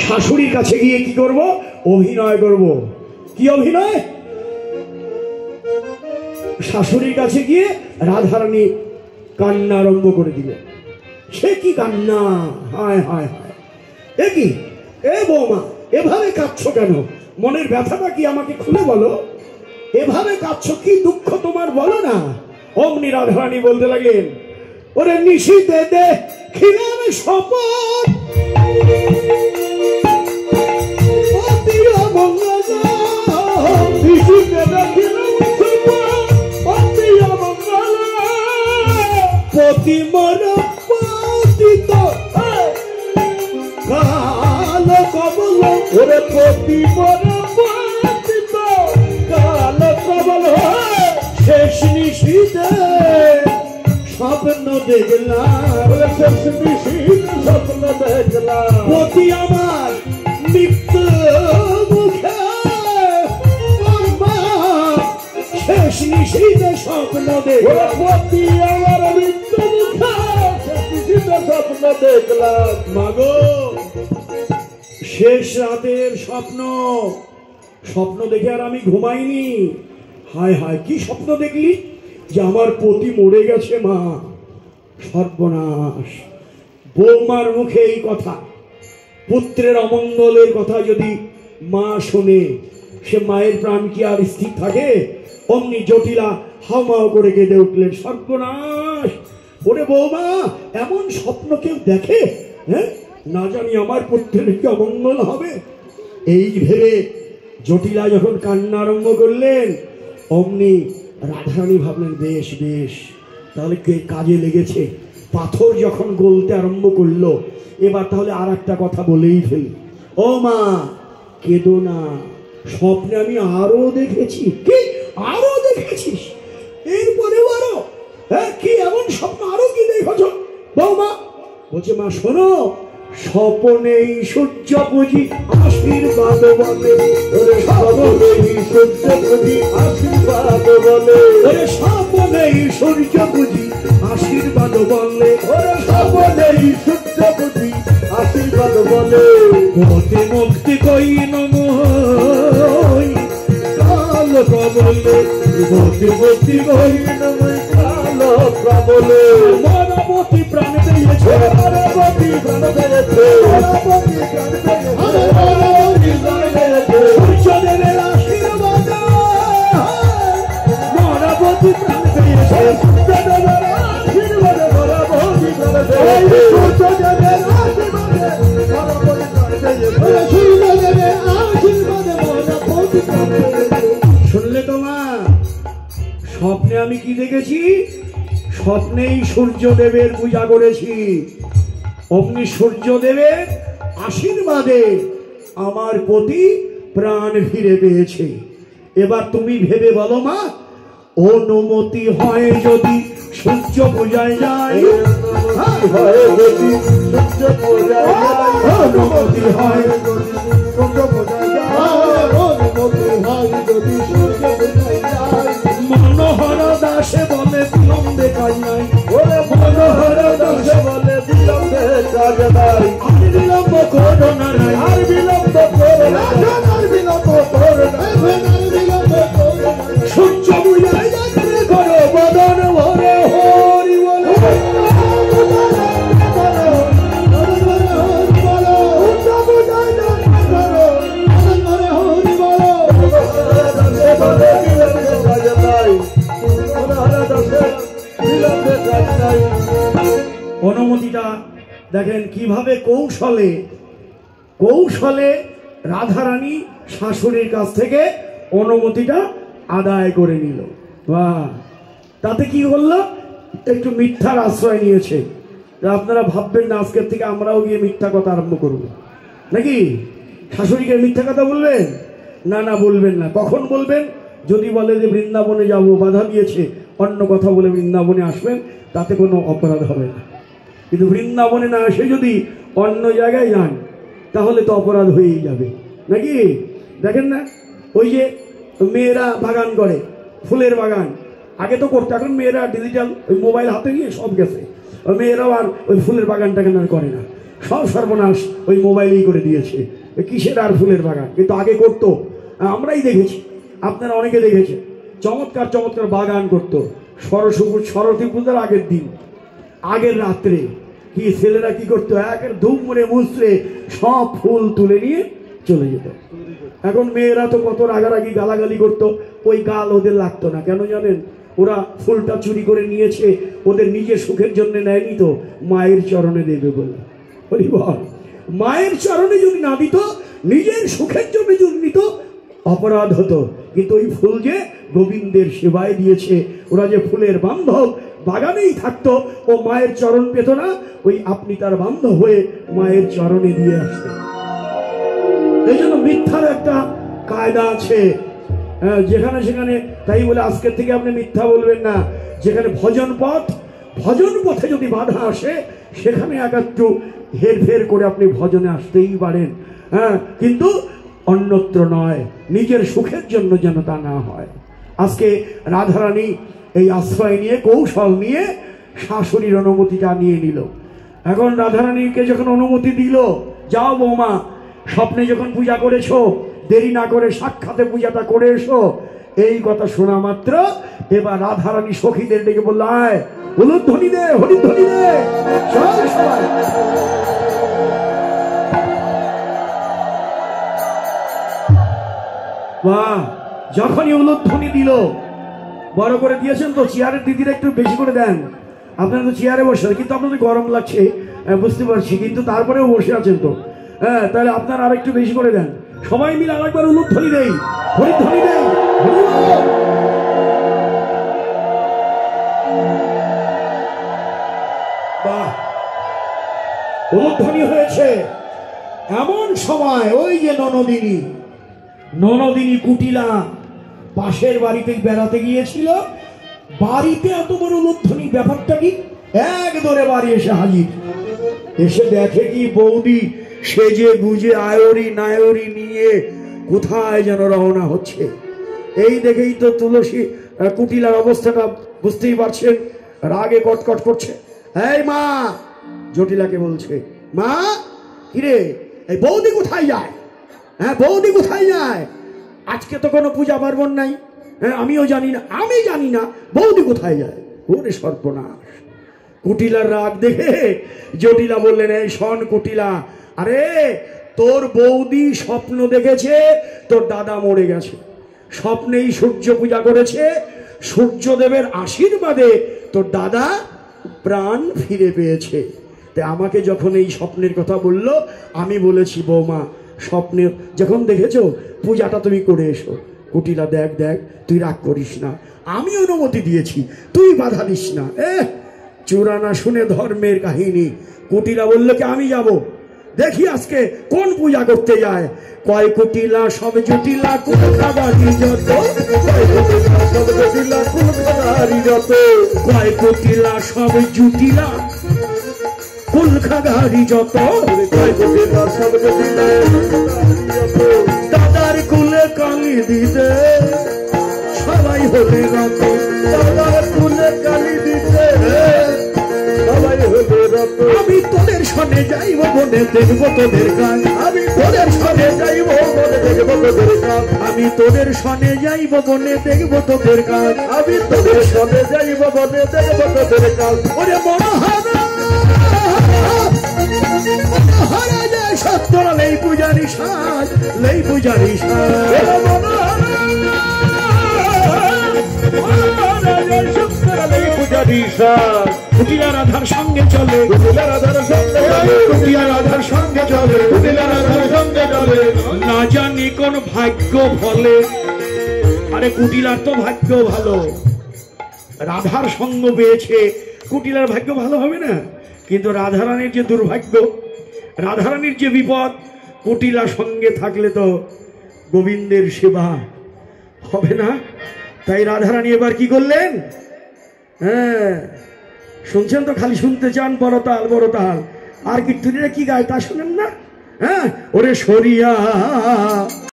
শাশুড়ির কাছে গিয়ে কি করব? অভিনয় করব। কি অভিনয়? শাশুড়ির কাছে গিয়ে রাধারানী কান্না আরম্ভ করে দিল। সে কি কান্না! হায় হায় হায়! এ কি? এ বৌমা, এভাবে কাঁদছো কেন? মনের ব্যথাটা কি আমাকে খুলে বলো। এভাবে কাঁদছো, কি দুঃখ তোমার বলো না। অমনি রাধারানী বলতে লাগলেন, ওরে নিশি দে দে খিলেন শপথ, পতি মর পতিত কাল কবল, ওরে পতি মর পতিত কাল কবল, শেষ নিশীতে স্বপ্ন দেখলাম, শেষ নিশীতে স্বপ্ন দেখলাম, পতি আমার মৃত্যু মুখে, শেষ নিশীতে স্বপ্ন দেখলাম, পতি আমার মৃত্যু মুখে, শেষ নিশীতে স্বপ্ন দেখলাম। মাগো, শেষ রাতের স্বপ্ন, স্বপ্ন দেখে আর আমি ঘুমাইনি। হায় হায়, কি স্বপ্ন দেখলি? যে আমার পতি মরে গেছে। মা, সর্বনাশ! বৌমার মুখে এই কথা, পুত্রের অমঙ্গলের কথা যদি মা শোনে, সে মায়ের প্রাণ কি আর স্থির থাকে? অমনি জটিলা হাউমাউ করে কেঁদে উঠলেন, সর্বনাশ! ওরে বৌমা, এমন স্বপ্ন কেউ দেখে? হ্যাঁ, না জানি আমার পুত্রের কি অমঙ্গল হবে। এই ভেবে জটিলা যখন কান্না আরম্ভ করলেন, অমনি রাধারানী ভাবলেন, বেশ বেশ, তাহলে কাজে লেগেছে। পাথর যখন গলতে আরম্ভ করলো, এবার তাহলে আর একটা কথা বলেই ফেলি। ও মা, কেঁদো না, স্বপ্নে আমি আরো দেখেছি। কি আরো দেখেছিস? এরপরে আরো? হ্যাঁ, কি এমন স্বপ্ন আরো কি দেখেছ? বৌমা বলছে, মা শোনো, স্বপনেই সূর্য পুঁজি আশীর্বাদ বলে, স্বপনেই সূর্য পুঁজি আশীর্বাদ বলে, স্বপনেই সূর্য পুঁজি আশীর্বাদ বলে, স্বপনেই সূর্য পুঁজি আশীর্বাদ বলে, মতে মুক্তি কই নমঃ কাল প্রবলে, মতে মুক্তি কই নমঃ কাল প্রবলে, মনমতি প্রাণ পেয়েছে, মনমতি প্রাণ পেয়েছে, মনমতি প্রাণ পেয়েছে, মনমতি প্রাণ পেয়েছে, সূর্যদেবের আশীর্বাদ, মনমতি প্রাণ পেয়েছে, সূর্যদেবের আশীর্বাদ, মনমতি প্রাণ পেয়েছে, সূর্যদেবের আশীর্বাদ, মনমতি প্রাণ পেয়েছে, সূর্যদেবের আশীর্বাদ, মনমতি প্রাণ পেয়েছে। শুনলে তো মা, স্বপ্নে আমি কি দেখেছি? স্বপ্নেই সূর্যদেবের পূজা করেছি। অমনি সূর্যদেবের আশীর্বাদে আমার পতি প্রাণ ফিরে পেয়েছে। এবার তুমি ভেবে বলো মা, অনুমতি হয় যদি সূর্য পূজায় যায়, অনুমতি হয় যদি সূর্য পূজায় যায়, অনুমতি হয় যদি সূর্য পূজায় যায়, অনুমতি হয় যদি সূর্য পূজায় যায়, মনোহর দাসে বলে বিলম্বে কাজ নাই, ওরে মনোহর দাসে বলে বিলম্বে কাজ নাই, আর বিলম্ব করো না, আর বিলম্ব করো না, আর বিলম্ব করো না, আর বিলম্ব করো না, সূর্য পূজায় যাত্রা করো বদন ভরে হরি বলো, অনুমতিটা দেখেন কিভাবে কৌশলে কৌশলে রাধারানী শাশুড়ির কাছ থেকে অনুমতিটা আদায় করে নিল। বাহ! তাতে কি করলো? একটু মিথ্যার আশ্রয় নিয়েছে। আপনারা ভাববেন না আজকের থেকে আমরাও গিয়ে মিথ্যা কথা আরম্ভ করব নাকি? শাশুড়িকে মিথ্যা কথা বলবেন না? না, বলবেন না। কখন বলবেন? যদি বলে যে বৃন্দাবনে যাব, বাধা দিয়েছে, অন্য কথা বলে বৃন্দাবনে আসবেন, তাতে কোনো অপরাধ হবে না। কিন্তু বৃন্দাবনে না এসে যদি অন্য জায়গায় যান, তাহলে তো অপরাধ হয়েই যাবে নাকি? দেখেন না, ওই যে মেয়েরা বাগান করে, ফুলের বাগান, আগে তো করতো, এখন মেয়েরা ডিজিটাল ওই মোবাইল হাতে নিয়ে সব গেছে, মেয়েরাও আর ওই ফুলের বাগানটা কেন করে না। সব সর্বনাশ ওই মোবাইলেই করে দিয়েছে। কিসের আর ফুলের বাগান, কিন্তু আগে করতো, আমরাই দেখেছি, আপনারা অনেকে দেখেছেন, চমৎকার চমৎকার বাগান করতো। সরস্বতী পূজার আগের দিন, আগের রাত্রে কি ছেলেরা কি করতো, একের ধুম মুড়ে মুছড়ে সব ফুল তুলে নিয়ে চলে যেত। এখন মেয়েরা তো কত রাগারাগি গালাগালি করতো, ওই গাল ওদের লাগতো না। কেন জানেন? ওরা ফুলটা চুরি করে নিয়েছে, ওদের নিজের সুখের জন্য নেয়নি তো, মায়ের চরণে দেবে বলে। বলি বল, মায়ের চরণে যদি না দিত, নিজের সুখের জন্য যদি নিত, অপরাধ হতো। কিন্তু ওই ফুল যে গোবিন্দের সেবায় দিয়েছে, ওরা যে ফুলের বান্ধব, বাগানেই থাকতো, ও মায়ের চরণ পেত না, ওই আপনি তার বান্ধব হয়ে মায়ের চরণে দিয়ে আসতেন। এই জন্য মিথ্যার একটা কায়দা আছে, যেখানে সেখানে। তাই বলে আজকের থেকে আপনি মিথ্যা বলবেন না। যেখানে ভজন পথে যদি বাধা আসে, সেখানে একটু হেরফের করে আপনি ভজনে আসতেই পারেন, কিন্তু অন্যত্র নয়। নিজের সুখের জন্য যেন তা না হয়। আজকে রাধারানী এই আশ্রয় নিয়ে, কৌশল নিয়ে শাশুড়ির অনুমতিটা নিয়ে নিল। এখন রাধারানীকে যখন অনুমতি দিল, যাও বৌমা, স্বপ্নে যখন পূজা করেছো, দেরি না করে সাক্ষাতে পূজাটা করে এসো। এই কথা শোনা মাত্র এবার রাধারানী সখীদের ডেকে বলল, আয় উলুধ্বনি দে, হরিধ্বনি দে, চল সবাই। বাহ! যখনই উলুধ্বনি দিল, বড় করে দিয়েছেন তো, চেয়ারের দিদিরা একটু বেশি করে দেন। আপনারা তো চেয়ারে বসে, কিন্তু আপনাদের গরম লাগছে বুঝতে পারছি, কিন্তু তারপরেও বসে আছেন তো, তাহলে আপনারা আর একটু বেশি করে দেন। সবাই মিলে আরেকবার উলুধ্বনি দেই, হরিধ্বনি দেই। বাহ! উলুধ্বনি হয়েছে। এমন সময় ওই যে ননদিনী কুটিলা পাশের বাড়িতে বেড়াতে গিয়েছিল, বাড়িতে এত বড় উলুধ্বনি, ব্যাপারটা কি? এক দৌড়ে বাড়ি এসে হাজির। এসে দেখে কি বৌদি সেজে গুজে আয়রি নায়রি নিয়ে কোথায় যেন রওনা হচ্ছে। এই দেখেই তো তুলসী কুটিলার অবস্থাটা বুঝতেই পারছেন, রাগে কটকট করছে। এই মা, জটিলাকে বলছে, মা কিরে, এই বৌদি কোথায় যায়? বৌদি কোথায় যায়? আজকে তো কোনো পূজা পার্বণ নাই, আমিও জানি না, আমি জানি না বৌদি কোথায় যায়। ওরে সর্বনাশ! কুটিলার রাগ দেখে জটিলা বললেন, এই শোন কুটিলা, আরে তোর বৌদি স্বপ্ন দেখেছে তোর দাদা মরে গেছে, স্বপ্নেই সূর্য পূজা করেছে, সূর্যদেবের আশীর্বাদে তোর দাদা প্রাণ ফিরে পেয়েছে। তাই আমাকে যখন এই স্বপ্নের কথা বলল, আমি বলেছি, বৌমা স্বপ্নে যখন দেখেছো, পূজাটা তুমি করে এসো। কুটিলা, দেখ দেখ, তুই রাগ করিস না, আমি অনুমতি দিয়েছি, তুই বাধা দিস না। চূড়ানা শুনে ধর্মের কাহিনী। কুটিলা বললো কি, আমি যাব, দেখি আজকে কোন পূজা করতে যায়। কয় কুটিলা সব জটিলা, কুলখাদারি যত, কয় কুটিলা সব জুটিলা, কুলখাদারি যত, দাদার কুলে কালি দিতে সবাই হলে রত, দাদার কুলে কালি দিতে সবাই হলে রত। আমি তোদের সনে যাইব বনে দেখব তোদের কাজ, আমি তোদের সনে যাইব বনে দেখব তোদের কাজ, আমি তোদের সনে যাইব বনে দেখব তোদের কাজ, আমি তোদের সনে যাইব বনে দেখব তোদের কাজ। ওরে মনোহরা সত্যরা লেই পূজারি সাজ, লেই পূজারি সাজ, কুটিলা রাধার সঙ্গে চলে, কুটিলা রাধার সঙ্গে চলে, কুটিলা রাধার সঙ্গে চলে, কুটিলা রাধার সঙ্গে চলে, না জানি কোন ভাগ্য ফলে। আরে কুটিলার তো ভাগ্য ভালো, রাধার সঙ্গ পেয়েছে, কুটিলার ভাগ্য ভালো হবে না? কিন্তু রাধারানীর যে দুর্ভাগ্য, রাধারানীর যে বিপদ, কুটিলা সঙ্গে থাকলে তো গোবিন্দের সেবা হবে না। তাই রাধারানী এবার কি করলেন? শুনছেন তো, খালি শুনতে চান, বড় তাল বড় তাল, আর কীর্তনীরা কি গায় তা শুনেন না? ওরে সরিয়া